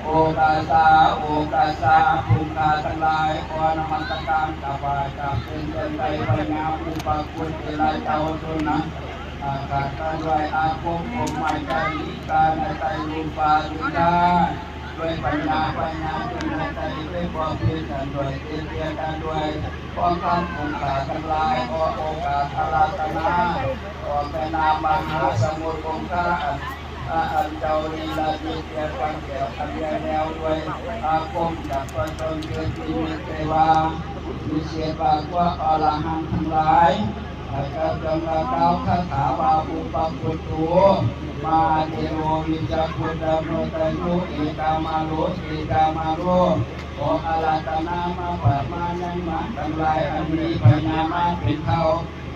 โอกาสาโอกาสาภูมิกาทั้งหลายขอนมัสการกับวาจาเป็นเดินไปปัญญาอุปคุณเอลาเจ้าตุนะอากาศกันด้วยอาคมผมหมายใจการในใจรูปาจุดาด้วยปัญญาจนในใจด้วยความเพียรกันด้วยเพียรกันด้วยความคำภูมิกาทั้งหลายขอโอกาสอาราธนาขอเป็นนามหาสมุทรคงคาอันเจ้าลีลาดีเทียนฟังแก้วอันเดียแนวด้วยอาคมจากประชนเกิดที่มีเทวามีเสียบากว่าอรหันต์ทั้งหลายอาจารย์จงกล่าวคาถาบาปุปปุตโตมาเทโรวิจักขุดามุตโยเอกามาโลขออาราธนามาปะมานังมาทั้งหลายอันนี้พญามาเป็นเขา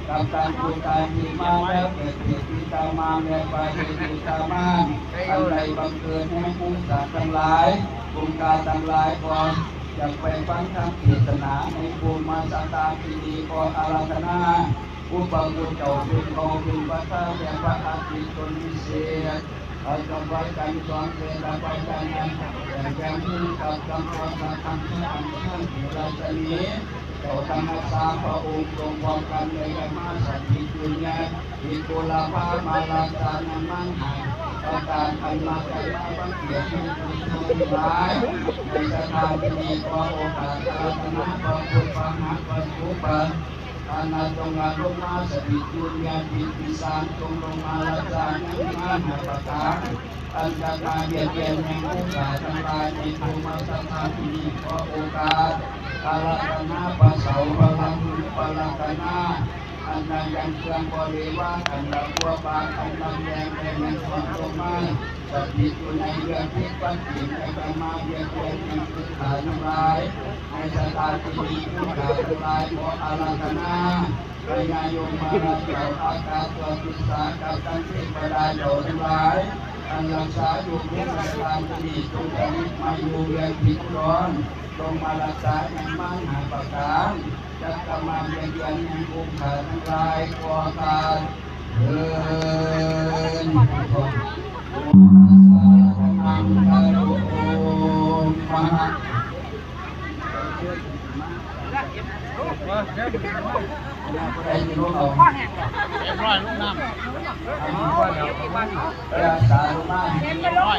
กับการพูดการที่มาแล้วเกิดเหตุที่ตามมาและไปเหตุที่ตามมาอันใดบังเกิดให้ภูมิสัตว์ทั้งหลายภูมิกาทั้งหลายก่อนอยากไปฟังธรรมเทศนาในภูมิมาสตาที่ดีขออาราธนาอุปกุเจ้าเป็นเขาเป็นพระเจ้าแต่พระอาทิตย์ตนวิเศษอาจารย์ไว้กันสอนเป็นระบายกันแต่ยังมีกับจำพรมาทำที่อันท่านที่ราชนีเราธรรมสามพระองค์ทรงพร้อมกันในธรรมสัจจิจุญญาอิโกลาภามาลาสานังมั่งหายประการอันมาใจมาบังเกียรติให้คุณทั้งหลายในสถานที่นี้ขอโอกาสอาราธนาขอคุณพระมหาปัจจุบันอาณาจงอาลงมาสติจุญญาปิปิสานจงลงมาลาสานังมั่งหายประการอันจะมาเยียดเยียนแห่งโอกาสทั้งหลายในภูมิสถานที่นี้ขอโอกาสอาราธนาปะเสาพลังปะลังกนาอันนั้นยังเครื่องบริวารอันละบัวบานอันนั้นแดงในนั้นความโตมาสติอยู่ในเรื่องที่ปัจจิในธรรมาเยียดเยียนยังคือฐานทั้งหลายในสถานที่นี้ผู้ขาทั้งหลายขออาราธนาพญายมมาราเจ้าอากาศตัวพิสากับตั้งเทพดาเจ้าทั้งหลายอันรักษาอยู่ในสถานที่นี้จงจำมาอยู่เรียนผิดร้อนจงมารักษาอย่างมั่นหาประการจักรมาเรียนเรียนอย่างภูมิขาทั้งหลายขอการเดินนังกโรมหะไอ้ที่รู้เอาเรียบร้อยลูกน้ำรักษาลูกน้ำเรียบร้อย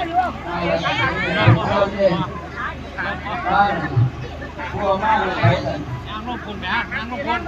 พวกมาเลยไปสั่น นางลงคุณไปฮะนางลงคุณ